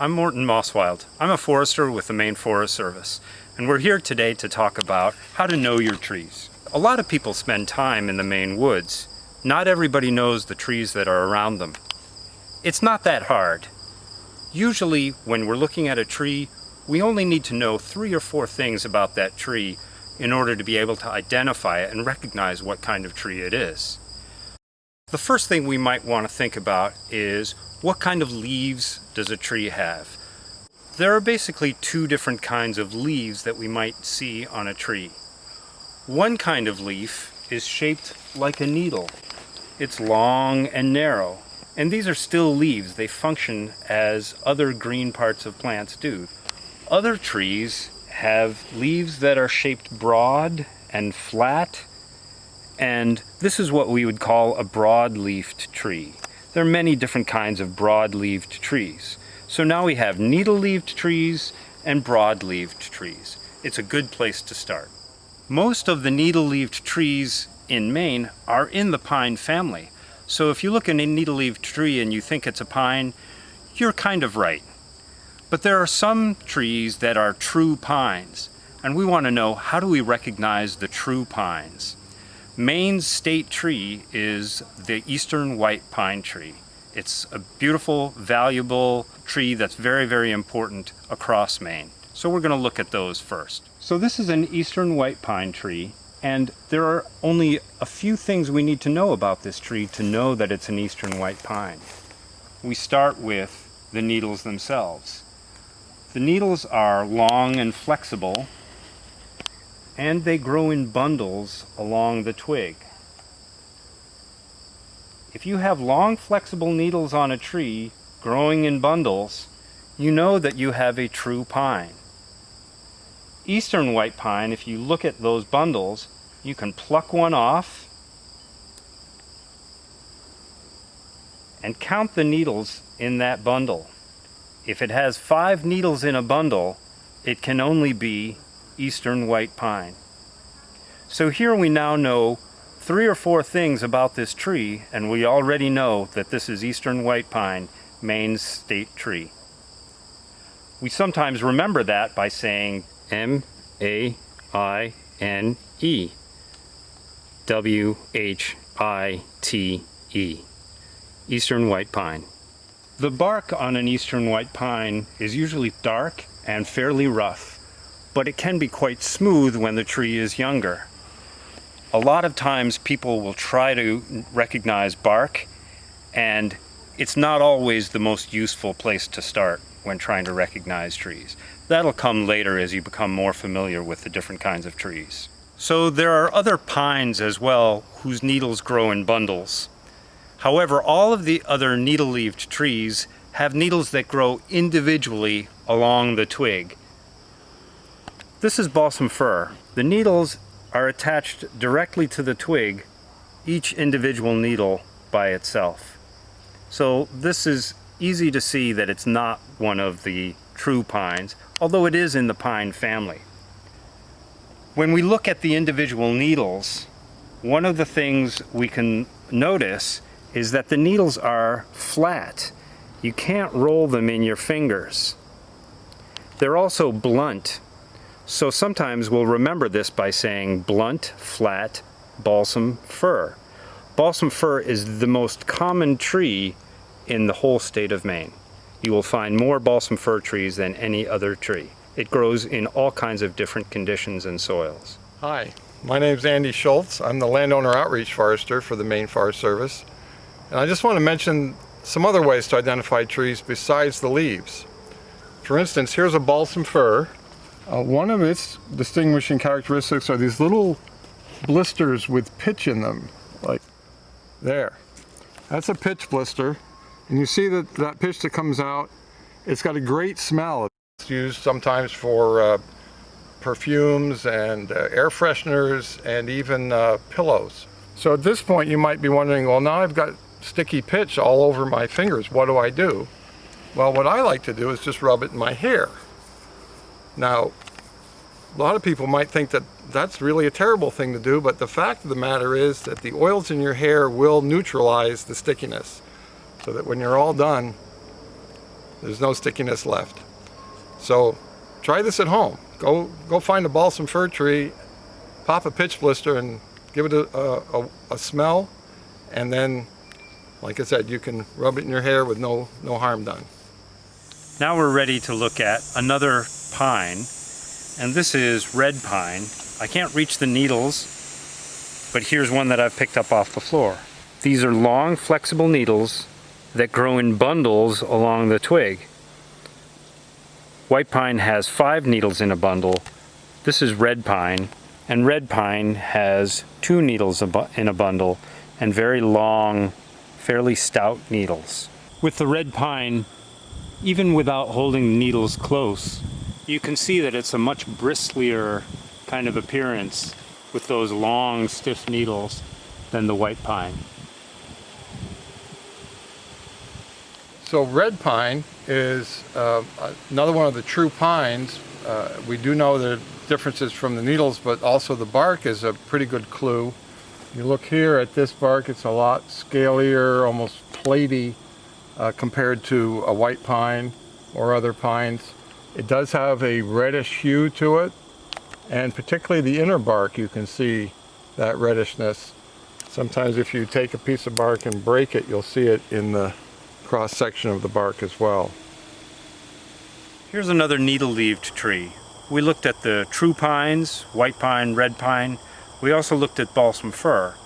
I'm Morton Mosswild. I'm a forester with the Maine Forest Service, and we're here today to talk about how to know your trees. A lot of people spend time in the Maine woods. Not everybody knows the trees that are around them. It's not that hard. Usually, when we're looking at a tree, we only need to know 3 or 4 things about that tree in order to be able to identify it and recognize what kind of tree it is. The first thing we might want to think about is what kind of leaves does a tree have? There are basically 2 different kinds of leaves that we might see on a tree. One kind of leaf is shaped like a needle. It's long and narrow, and these are still leaves. They function as other green parts of plants do. Other trees have leaves that are shaped broad and flat, and this is what we would call a broad-leafed tree. There are many different kinds of broad-leaved trees. So now we have needle-leaved trees and broad-leaved trees. It's a good place to start. Most of the needle-leaved trees in Maine are in the pine family. So if you look at a needle-leaved tree and you think it's a pine, you're kind of right. But there are some trees that are true pines, and we want to know, how do we recognize the true pines? Maine's state tree is the eastern white pine tree. It's a beautiful, valuable tree that's very, very important across Maine. So we're going to look at those first. So this is an eastern white pine tree, and there are only a few things we need to know about this tree to know that it's an eastern white pine. We start with the needles themselves. The needles are long and flexible, and they grow in bundles along the twig. If you have long, flexible needles on a tree growing in bundles, you know that you have a true pine. Eastern white pine, if you look at those bundles, you can pluck one off and count the needles in that bundle. If it has 5 needles in a bundle, it can only be eastern white pine. So here we now know 3 or 4 things about this tree, and we already know that this is eastern white pine, Maine's state tree. We sometimes remember that by saying M-A-I-N-E, W-H-I-T-E, eastern white pine. The bark on an eastern white pine is usually dark and fairly rough, but it can be quite smooth when the tree is younger. A lot of times people will try to recognize bark, and it's not always the most useful place to start when trying to recognize trees. That'll come later as you become more familiar with the different kinds of trees. So there are other pines as well whose needles grow in bundles. However, all of the other needle-leaved trees have needles that grow individually along the twig. This is balsam fir. The needles are attached directly to the twig, each individual needle by itself. So this is easy to see that it's not one of the true pines, although it is in the pine family. When we look at the individual needles, one of the things we can notice is that the needles are flat. You can't roll them in your fingers. They're also blunt. So sometimes we'll remember this by saying blunt, flat, balsam fir. Balsam fir is the most common tree in the whole state of Maine. You will find more balsam fir trees than any other tree. It grows in all kinds of different conditions and soils. Hi, my name is Andy Schultz. I'm the landowner outreach forester for the Maine Forest Service. And I just want to mention some other ways to identify trees besides the leaves. For instance, here's a balsam fir. One of its distinguishing characteristics are these little blisters with pitch in them, like there. That's a pitch blister, and you see that pitch that comes out, it's got a great smell. It's used sometimes for perfumes and air fresheners and even pillows. So at this point you might be wondering, well, now I've got sticky pitch all over my fingers, what do I do? Well, what I like to do is just rub it in my hair. Now, a lot of people might think that that's really a terrible thing to do, but the fact of the matter is that the oils in your hair will neutralize the stickiness, so that when you're all done, There's no stickiness left. So try this at home. Go find a balsam fir tree, pop a pitch blister and give it a smell, and then, like I said, you can rub it in your hair with no harm done. Now we're ready to look at another pine, and this is red pine. I can't reach the needles, but here's one that I've picked up off the floor. These are long, flexible needles that grow in bundles along the twig. White pine has 5 needles in a bundle. This is red pine, and red pine has 2 needles in a bundle, and very long, fairly stout needles. With the red pine, even without holding the needles close, you can see that it's a much bristlier kind of appearance with those long, stiff needles than the white pine. So red pine is another one of the true pines. We do know the differences from the needles, but also the bark is a pretty good clue. You look here at this bark, it's a lot scalier, almost platy, compared to a white pine or other pines. It does have a reddish hue to it, and particularly the inner bark, you can see that reddishness. Sometimes if you take a piece of bark and break it, you'll see it in the cross section of the bark as well. Here's another needle-leaved tree. We looked at the true pines, white pine, red pine. We also looked at balsam fir,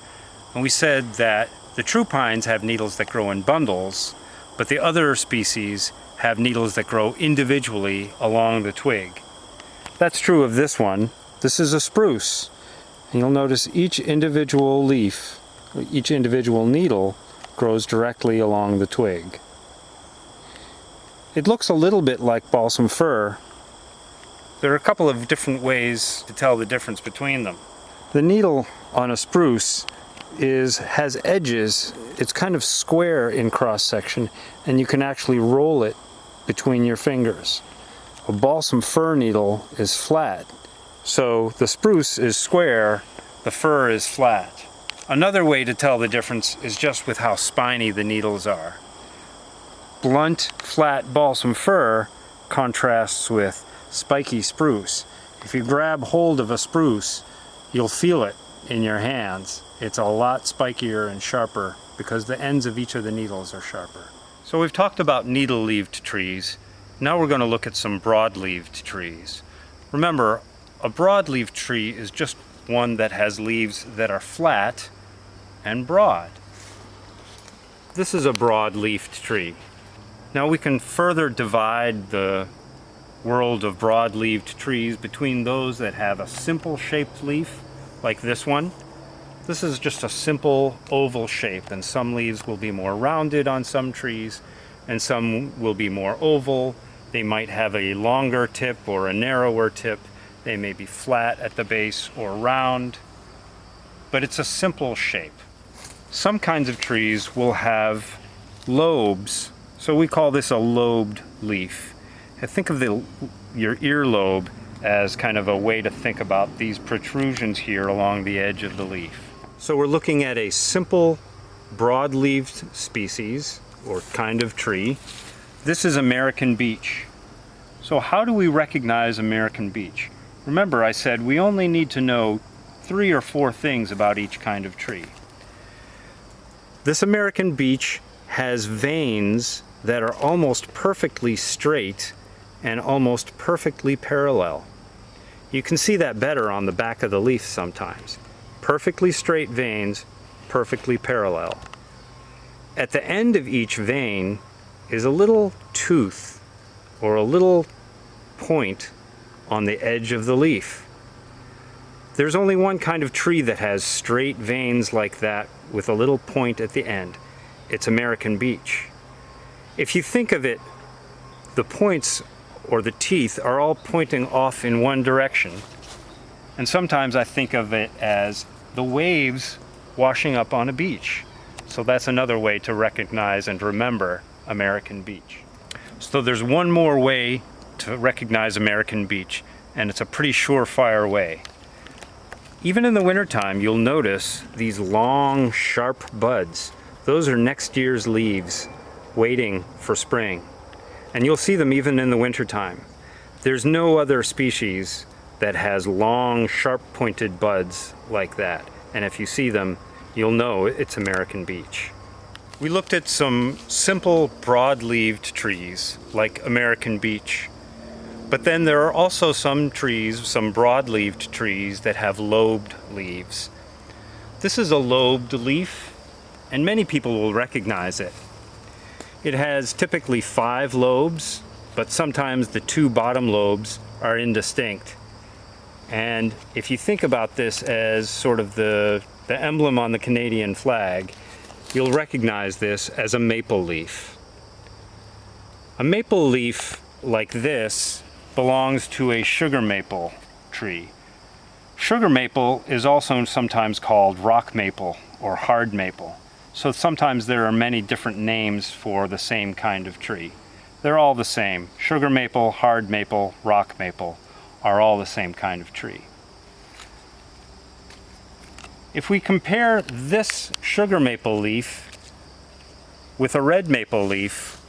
and we said that the true pines have needles that grow in bundles, but the other species have needles that grow individually along the twig. That's true of this one. This is a spruce, and you'll notice each individual leaf, each individual needle, grows directly along the twig. It looks a little bit like balsam fir. There are a couple of different ways to tell the difference between them. The needle on a spruce has edges. It's kind of square in cross section, and you can actually roll it between your fingers. A balsam fir needle is flat, so the spruce is square, the fir is flat. Another way to tell the difference is just with how spiny the needles are. Blunt, flat balsam fir contrasts with spiky spruce. If you grab hold of a spruce, you'll feel it in your hands. It's a lot spikier and sharper because the ends of each of the needles are sharper. So we've talked about needle-leaved trees. Now we're going to look at some broad-leaved trees. Remember, a broadleaf tree is just one that has leaves that are flat and broad. This is a broad-leafed tree. Now we can further divide the world of broad-leaved trees between those that have a simple shaped leaf, like this one. This is just a simple oval shape, and some leaves will be more rounded on some trees, and some will be more oval. They might have a longer tip or a narrower tip. They may be flat at the base or round, but it's a simple shape. Some kinds of trees will have lobes, so we call this a lobed leaf. And think of your earlobe as kind of a way to think about these protrusions here along the edge of the leaf. So we're looking at a simple broad-leaved species or kind of tree. This is American beech. So how do we recognize American beech? Remember, I said we only need to know 3 or 4 things about each kind of tree. This American beech has veins that are almost perfectly straight and almost perfectly parallel. You can see that better on the back of the leaf sometimes. Perfectly straight veins, perfectly parallel. At the end of each vein is a little tooth or a little point on the edge of the leaf. There's only one kind of tree that has straight veins like that with a little point at the end. It's American beech. If you think of it, the points or the teeth are all pointing off in one direction. And sometimes I think of it as the waves washing up on a beach. So that's another way to recognize and remember American beech. So there's one more way to recognize American beech, and it's a pretty surefire way. Even in the wintertime, you'll notice these long, sharp buds. Those are next year's leaves waiting for spring. and you'll see them even in the wintertime. There's no other species that has long, sharp-pointed buds like that. And if you see them, you'll know it's American beech. We looked at some simple broad-leaved trees like American beech. But then there are also some trees, some broad-leaved trees that have lobed leaves. This is a lobed leaf, and many people will recognize it. It has typically 5 lobes, but sometimes the 2 bottom lobes are indistinct. And if you think about this as sort of the emblem on the Canadian flag, you'll recognize this as a maple leaf. A maple leaf like this belongs to a sugar maple tree. Sugar maple is also sometimes called rock maple or hard maple. So sometimes there are many different names for the same kind of tree. They're all the same. Sugar maple, hard maple, rock maple are all the same kind of tree. If we compare this sugar maple leaf with a red maple leaf,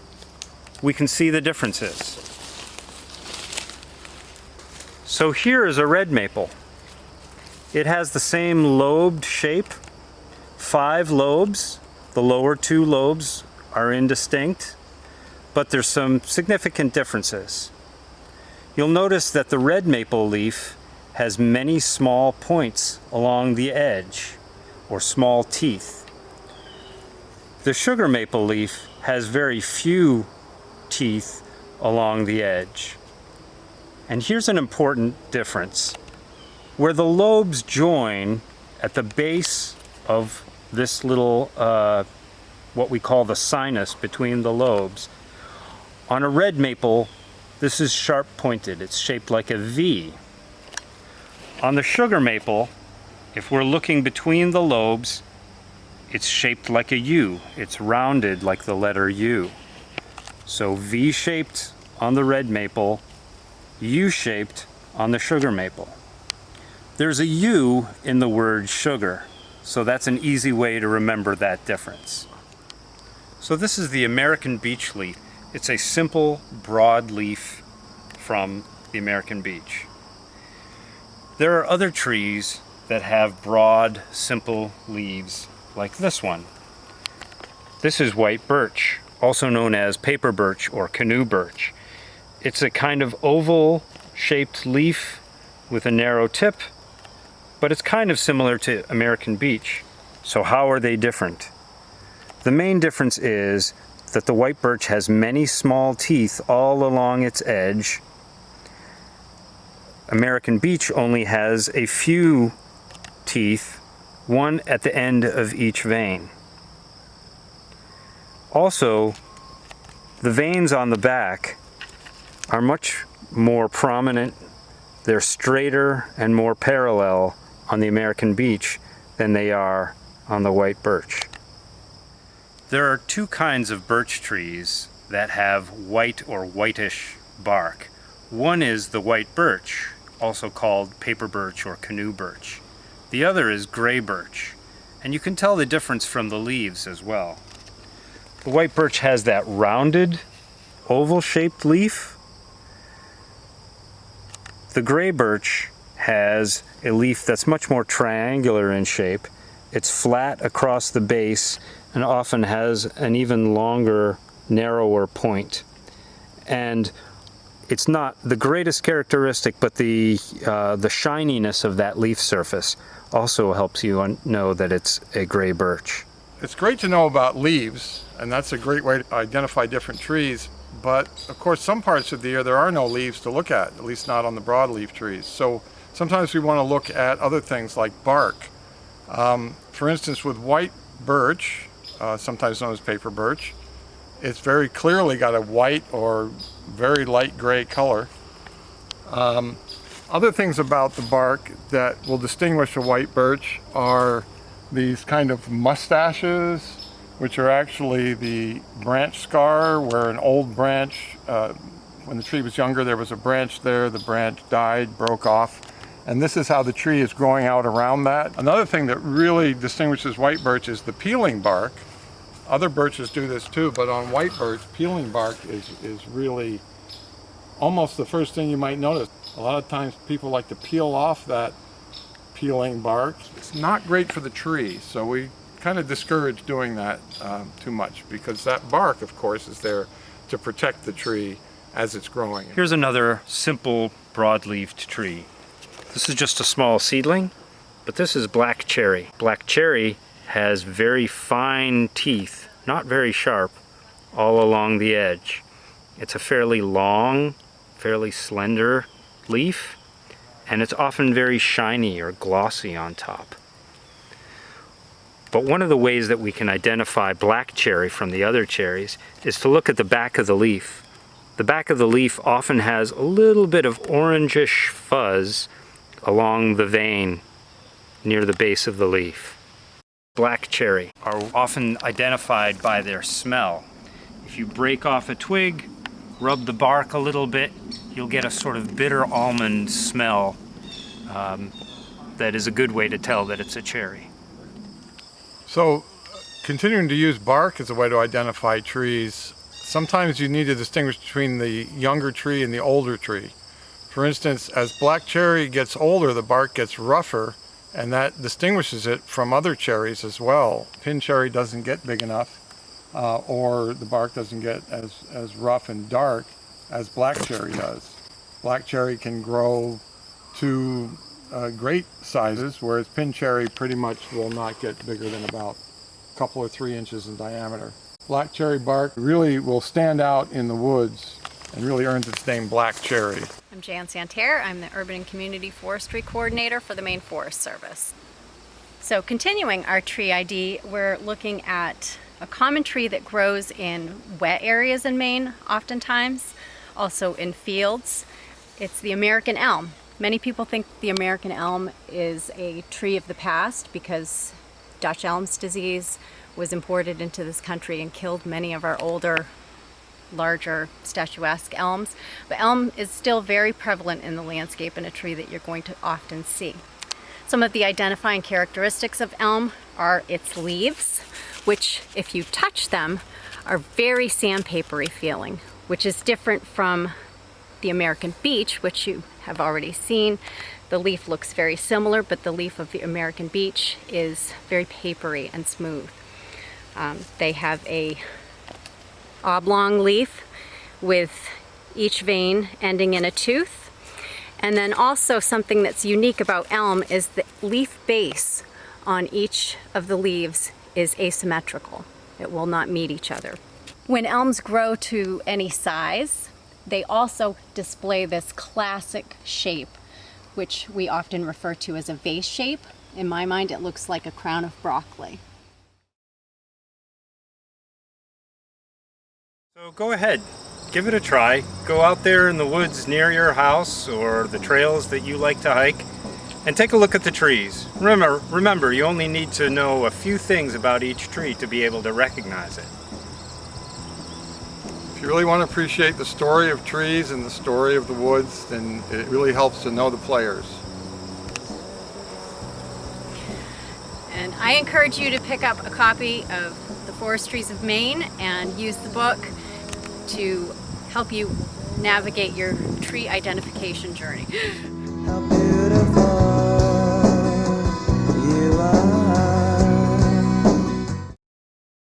we can see the differences. So here is a red maple. It has the same lobed shape, 5 lobes. The lower 2 lobes are indistinct, but there's some significant differences. You'll notice that the red maple leaf has many small points along the edge, or small teeth. The sugar maple leaf has very few teeth along the edge. And here's an important difference. Where the lobes join at the base of this little, what we call the sinus between the lobes, on a red maple, this is sharp pointed. It's shaped like a V. On the sugar maple, if we're looking between the lobes, it's shaped like a U. It's rounded like the letter U. So V-shaped on the red maple, U-shaped on the sugar maple. There's a U in the word sugar, so that's an easy way to remember that difference. So this is the American beech leaf. It's a simple, broad leaf from the American beech. There are other trees that have broad, simple leaves, like this one. This is white birch, also known as paper birch or canoe birch. It's a kind of oval-shaped leaf with a narrow tip, but it's kind of similar to American beech. So how are they different? The main difference is that the white birch has many small teeth all along its edge. American beech only has a few teeth, one at the end of each vein. Also, the veins on the back are much more prominent. They're straighter and more parallel on the American beech than they are on the white birch. There are 2 kinds of birch trees that have white or whitish bark. One is the white birch, also called paper birch or canoe birch. The other is gray birch, and you can tell the difference from the leaves as well. The white birch has that rounded, oval-shaped leaf. The gray birch has a leaf that's much more triangular in shape. It's flat across the base and often has an even longer, narrower point. And it's not the greatest characteristic, but the shininess of that leaf surface also helps you know that it's a gray birch. It's great to know about leaves, and that's a great way to identify different trees. But of course, some parts of the year there are no leaves to look at least not on the broadleaf trees. So sometimes we want to look at other things like bark. For instance, with white birch, sometimes known as paper birch, it's very clearly got a white or very light gray color. Other things about the bark that will distinguish a white birch are these kind of mustaches, which are actually the branch scar where an old branch, when the tree was younger, there was a branch there, the branch died, broke off, and this is how the tree is growing out around that. Another thing that really distinguishes white birch is the peeling bark. Other birches do this too, but on white birch, peeling bark is really almost the first thing you might notice. A lot of times people like to peel off that peeling bark. It's not great for the tree, so we kind of discourage doing that too much, because that bark, of course, is there to protect the tree as it's growing. Here's another simple broadleafed tree. This is just a small seedling, but this is black cherry. Black cherry has very fine teeth, not very sharp, all along the edge. It's a fairly long, fairly slender leaf, and it's often very shiny or glossy on top. But one of the ways that we can identify black cherry from the other cherries is to look at the back of the leaf. The back of the leaf often has a little bit of orangish fuzz along the vein near the base of the leaf. Black cherry are often identified by their smell. If you break off a twig, rub the bark a little bit, you'll get a sort of bitter almond smell that is a good way to tell that it's a cherry. So, continuing to use bark as a way to identify trees, sometimes you need to distinguish between the younger tree and the older tree. For instance, as black cherry gets older, the bark gets rougher, and that distinguishes it from other cherries as well. Pin cherry doesn't get big enough, or the bark doesn't get as rough and dark as black cherry does. Black cherry can grow to great sizes, whereas pin cherry pretty much will not get bigger than about a couple or 3 inches in diameter. Black cherry bark really will stand out in the woods and really earns its name black cherry. I'm Jan Santerre. I'm the Urban and Community Forestry Coordinator for the Maine Forest Service. So continuing our tree ID, we're looking at a common tree that grows in wet areas in Maine oftentimes, also in fields. It's the American elm. Many people think the American elm is a tree of the past because Dutch elm's disease was imported into this country and killed many of our older, larger statuesque elms. But elm is still very prevalent in the landscape and a tree that you're going to often see. Some of the identifying characteristics of elm are its leaves, which if you touch them are very sandpapery feeling, which is different from the American beech, which you have already seen. The leaf looks very similar, but the leaf of the American beech is very papery and smooth. They have a oblong leaf with each vein ending in a tooth. And then also something that's unique about elm is the leaf base on each of the leaves is asymmetrical. It will not meet each other. When elms grow to any size, they also display this classic shape, which we often refer to as a vase shape. In my mind, it looks like a crown of broccoli. So go ahead, give it a try. Go out there in the woods near your house or the trails that you like to hike and take a look at the trees. Remember, you only need to know a few things about each tree to be able to recognize it. If you really want to appreciate the story of trees and the story of the woods, then it really helps to know the players. And I encourage you to pick up a copy of The Forest Trees of Maine and use the book to help you navigate your tree identification journey.